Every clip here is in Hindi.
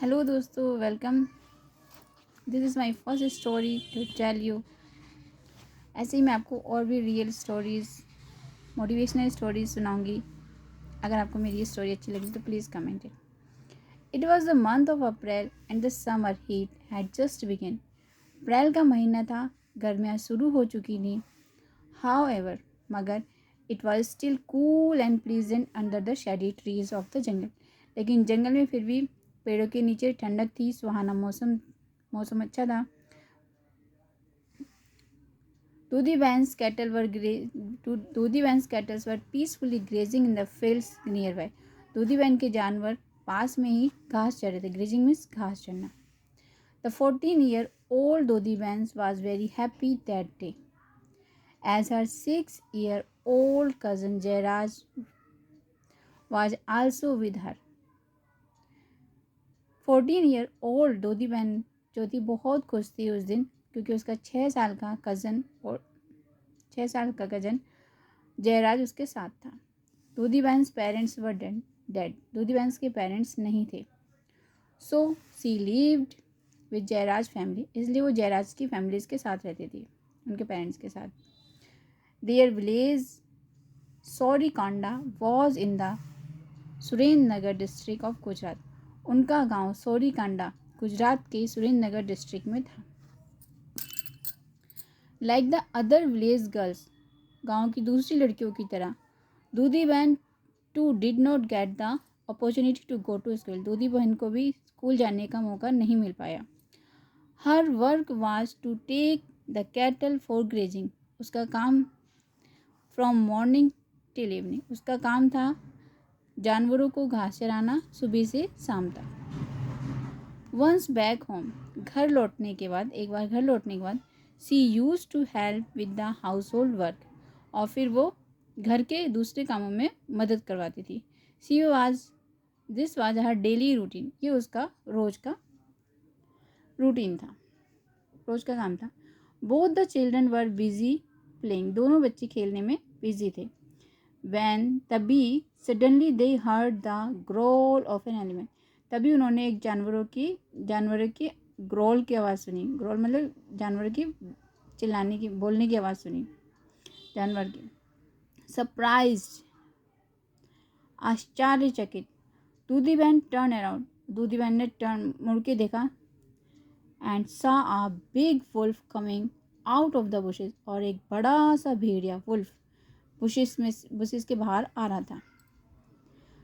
हेलो दोस्तों, welcome. This is my first story to tell you. ऐसे ही मैं आपको और भी रियल स्टोरीज़, मोटिवेशनल स्टोरीज सुनाऊंगी। अगर आपको मेरी ये स्टोरी अच्छी लगी तो please comment it. It was the month of April and the summer heat had just begin. अप्रैल का महीना था, गर्मियाँ शुरू हो चुकी थी। हाउ एवर, मगर it was still cool and pleasant under the shady trees of the jungle. लेकिन जंगल में फिर भी पेड़ों के नीचे ठंडक थी, सुहाना मौसम मौसम अच्छा था। Dudhi ben's cattles were peacefully grazing in the fields nearby. Dudhi ben के जानवर पास में ही घास चर रहे थे। ग्रेजिंग मीन्स घास चरना। The 14-year-old Dudhi ben's was very happy that day as her 6-year-old cousin Jairaj was also with her. 14-year-old दूधी बहन जो थी बहुत खुश थी उस दिन, क्योंकि उसका 6 साल का कज़न और 6 साल का कज़न जयराज उसके साथ था। दूधी बहन पेरेंट्स वर डेड। दूधी बहन के पेरेंट्स नहीं थे। सो she lived with Jayraj family, इसलिए वो जयराज की फैमिलीज के साथ रहती थी, उनके पेरेंट्स के साथ। Their village Saurikanda was in the Surendranagar district of Gujarat. उनका गांव सौरीकांडा गुजरात के सुरेंद्रनगर डिस्ट्रिक्ट में था। Like the other village girls, गांव की दूसरी लड़कियों की तरह, Dudhi behan too did not get the opportunity to go to school. Dudhi बहन को भी स्कूल जाने का मौका नहीं मिल पाया। Her work was to take the cattle for grazing. उसका काम फ्रॉम मॉर्निंग टिल इवनिंग, उसका काम था जानवरों को घास चराना सुबह से शाम तक। वंस बैक होम, घर लौटने के बाद, एक बार घर लौटने के बाद, she used to help with the household work, और फिर वो घर के दूसरे कामों में मदद करवाती थी। She was this was her daily routine, ये उसका रोज का रूटीन था, रोज का काम था। Both the children were busy playing, दोनों बच्चे खेलने में बिजी थे। वैन तभी suddenly they heard the growl of an animal, तभी उन्होंने एक जानवरों की ग्रोल की आवाज़ सुनी। ग्रोल मतलब जानवरों की चिल्लाने की, बोलने की आवाज़ सुनी जानवर की। सरप्राइज्ड, आश्चर्यचकित, दूधी बहन टर्न अराउंड, दूधी बहन ने टर्न मुड़ के देखा। And saw a big wolf coming out of the bushes, और एक बड़ा सा भेड़िया वुल्फ बुशेस के बाहर आ रहा था।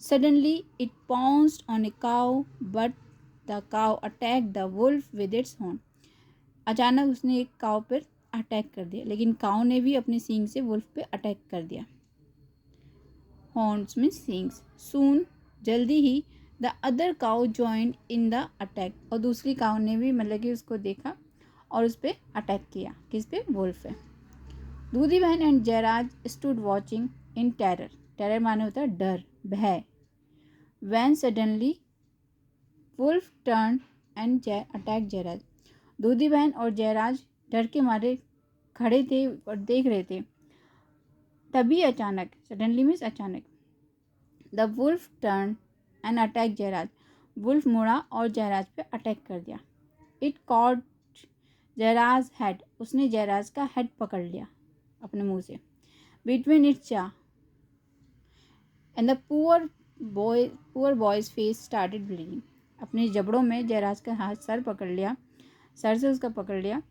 Suddenly it pounced on a cow, but the cow attack the wolf with its horn. अचानक उसने एक काउ पर अटैक कर दिया, लेकिन काउ ने भी अपने सींग से वुल्फ पे अटैक कर दिया। हॉर्न्स मीन्स सींग्स। सून, जल्दी ही, the other cow joined in the attack, और दूसरी काउ ने भी मतलब कि उसको देखा और उस पर अटैक किया। किस पे? वुल्फ है। Dudhi behan and Jayraj stood watching in terror. Terror माने होता है डर, भय। When suddenly wolf turn and attack Jayraj. Dudhi behan और जयराज डर के मारे खड़े थे और देख रहे थे। तभी अचानक, सडनली मीन्स अचानक, the wolf turn and attack Jayraj, wolf मुड़ा और जयराज पे अटैक कर दिया। इट कॉट जयराज हेड, उसने जयराज का हेड पकड़ लिया अपने मुंह से। बिटवीन इट्स जा, and the poor boys face started bleeding. अपने जबड़ों में जयराज का हाथ सर पकड़ लिया, सर से उसका पकड़ लिया,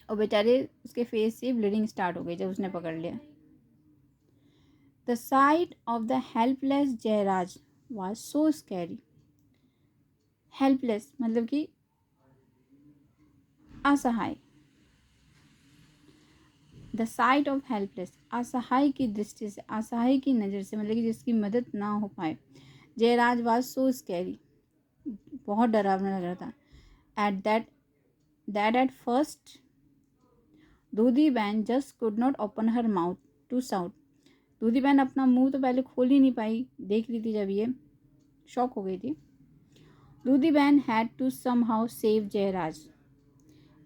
और बेचारे उसके फेस से ब्लीडिंग स्टार्ट हो गई जब उसने पकड़ लिया। The sight of the helpless Jayraj was so scary. Helpless मतलब कि असहाय। द साइट ऑफ हेल्पलेस, असहाय की दृष्टि से, असहाय की नज़र से, मतलब कि जिसकी मदद ना हो पाए। जयराज वॉज सो स्कैरी, बहुत डरावना लग रहा था। That at first Dudhi behan just could not open her mouth to shout. Dudhi behan अपना मुंह तो पहले खोल ही नहीं पाई, देख रही थी जब ये, शॉक हो गई थी। Dudhi behan had to somehow save Jayraj,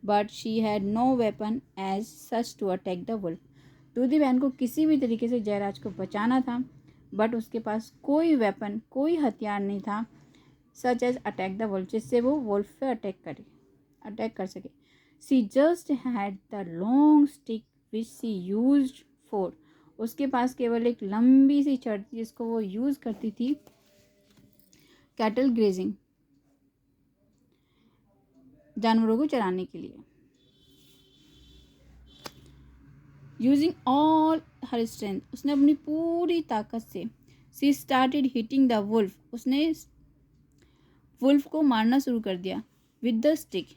but she had no weapon as such to attack the wolf. Dudhi बहन को किसी भी तरीके से जयराज को बचाना था, बट उसके पास कोई वेपन, कोई हथियार नहीं था such as attack the wolf, जिससे वो वुल्फ पे अटैक कर सके। She just had the long stick which she used for, उसके पास केवल एक लंबी सी छड़ थी जिसको वो यूज करती थी कैटल ग्रेजिंग, जानवरों को चराने के लिए। यूजिंग ऑल हर स्ट्रेंथ, उसने अपनी पूरी ताकत से सी स्टार्टेड हिटिंग द वुल्फ, उसने वुल्फ को मारना शुरू कर दिया विद द स्टिक,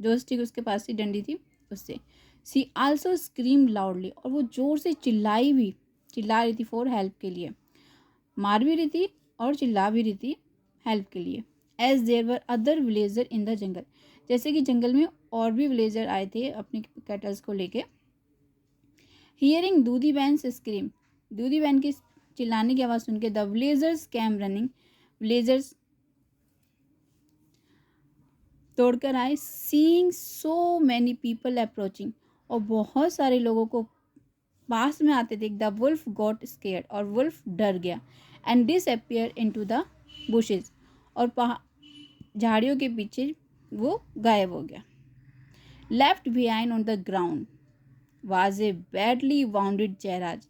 जो स्टिक उसके पास थी, डंडी थी उससे। सी आल्सो स्क्रीम लाउडली, और वो जोर से चिल्ला रही थी फॉर हेल्प के लिए, मार भी रही थी और चिल्ला भी रही थी हेल्प के लिए। As there were other villager in the jungle, जैसे कि जंगल में और भी विलेजर आए थे अपने कैटल्स को लेके। हियरिंग दूधी बैंस स्क्रीम, दूधी बैन की चिल्लाने की आवाज़ सुन के the villagers came running, villagers दौड़कर आए। Seeing so many people approaching, और बहुत सारे लोगों को पास में आते देख द वुल्फ गॉट स्केयर्ड, और वुल्फ डर गया। And disappear into the bushes, और झाड़ियों के पीछे वो गायब हो गया। Left behind on the ground was a badly wounded Jayraj,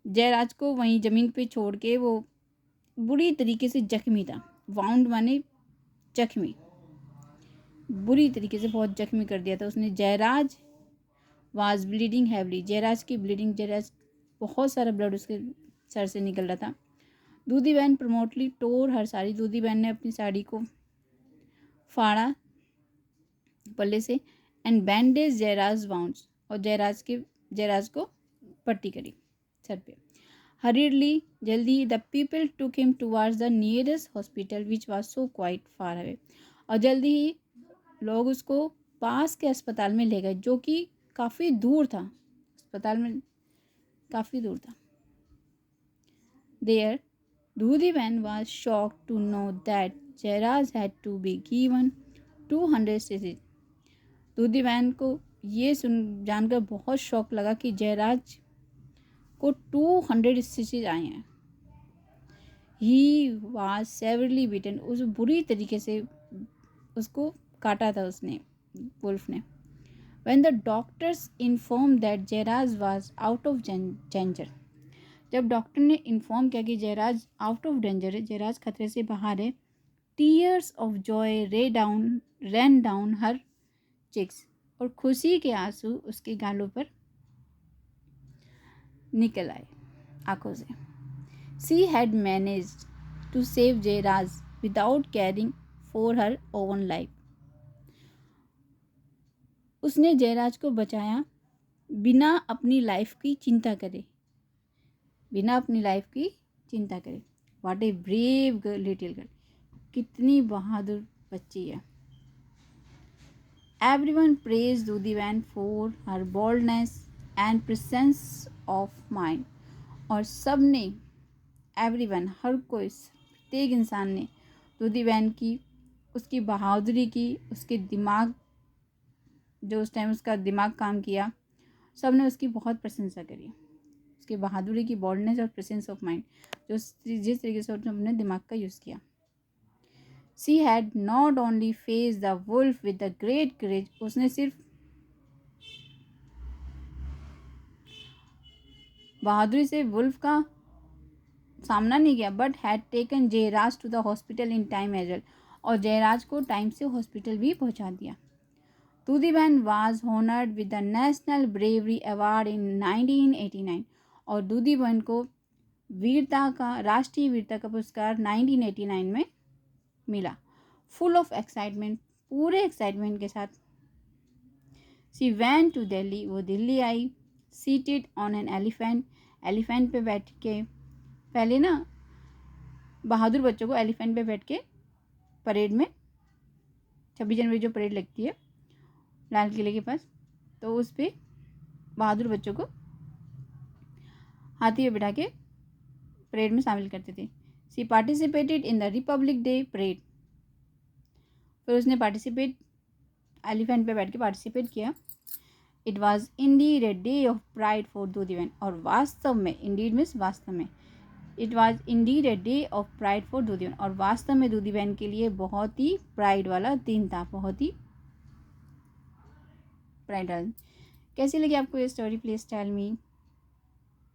Jayraj को वहीं जमीन पे छोड़ के वो बुरी तरीके से जख्मी था। वाउंड माने जख्मी, बुरी तरीके से बहुत जख्मी कर दिया था उसने। Jayraj was bleeding heavily, Jayraj की ब्लीडिंग, जयराज बहुत सारा ब्लड उसके सर से निकल रहा था। दूधी बहन प्रमोटली टोर हर साड़ी, दूधी बहन ने अपनी साड़ी को फाड़ा पल्ले से। एंड बैंडेज जयराज वाउंड्स, और जयराज को पट्टी करी सर पे। हरीडली, जल्दी, the people took him towards the nearest hospital which was so quite far away, और जल्दी ही लोग उसको पास के अस्पताल में ले गए जो कि काफ़ी दूर था, अस्पताल में काफ़ी दूर था। देयर दूधी बहन was shocked to know that Jayraj had to be given 200 stitches, Dudhi बहन को ये सुन जानकर बहुत शौक लगा कि जयराज को 200 स्टिचेज आए हैं। ही वाज सेवरली बीटन, उस बुरी तरीके से उसको काटा था उसने, वुल्फ ने। When the doctors informed that Jayraj was out of danger, जब डॉक्टर ने इन्फॉर्म किया कि जयराज आउट ऑफ डेंजर है, जयराज खतरे से बाहर है, tears of joy ran down her cheeks, और खुशी के आंसू उसके गालों पर निकल आए आंखों से। She had managed to save Jayraj without caring for her own life, उसने जयराज को बचाया बिना अपनी लाइफ की चिंता करे, बिना अपनी लाइफ की चिंता करे। What a brave girl, little girl, कितनी बहादुर बच्ची है। एवरीवन प्रेज दूधी बहन for her boldness and presence of mind, और सब ने, एवरीवन, हर कोई, प्रत्येक इंसान ने दूधी बहन की, उसकी बहादुरी की, उसके दिमाग, जो उस टाइम उसका दिमाग काम किया, सब ने उसकी बहुत प्रशंसा करी, उसकी बहादुरी की, बोल्डनेस और प्रेजेंस ऑफ माइंड, जो जिस तरीके से उसने अपने दिमाग का यूज़ किया। She had not only face the wolf with the great courage, उसने सिर्फ बहादुरी से वुल्फ का सामना नहीं किया, but had taken Jayraj to the hospital in time as well, और जयराज को टाइम से हॉस्पिटल भी पहुंचा दिया। दूधी बहन was honoured with the national bravery award in 1989, और दूधी बहन को राष्ट्रीय वीरता का पुरस्कार 1989 में मिला। फुल ऑफ एक्साइटमेंट, पूरे एक्साइटमेंट के साथ सी वेंट टू दिल्ली, वो दिल्ली आई। Seated on an elephant, elephant पे बैठ के, पहले ना बहादुर बच्चों को एलिफेंट पे बैठ के परेड में, 26 जनवरी जो परेड लगती है लाल किले के पास, तो उस पर बहादुर बच्चों को हाथी पे बिठा के परेड में शामिल करते थे। She participated in the Republic Day parade, फिर उसने एलिफेंट पे बैठ के पार्टिसिपेट किया। It was indeed a day of pride for Dudhi behan, और वास्तव में, इंडीड मीन्स वास्तव में, it was indeed a day of pride for Dudhi behan, और वास्तव में दूधी बहन के लिए बहुत ही प्राइड वाला दिन था, बहुत ही प्राइड वाला। कैसी लगी आपको ये स्टोरी? Please tell me.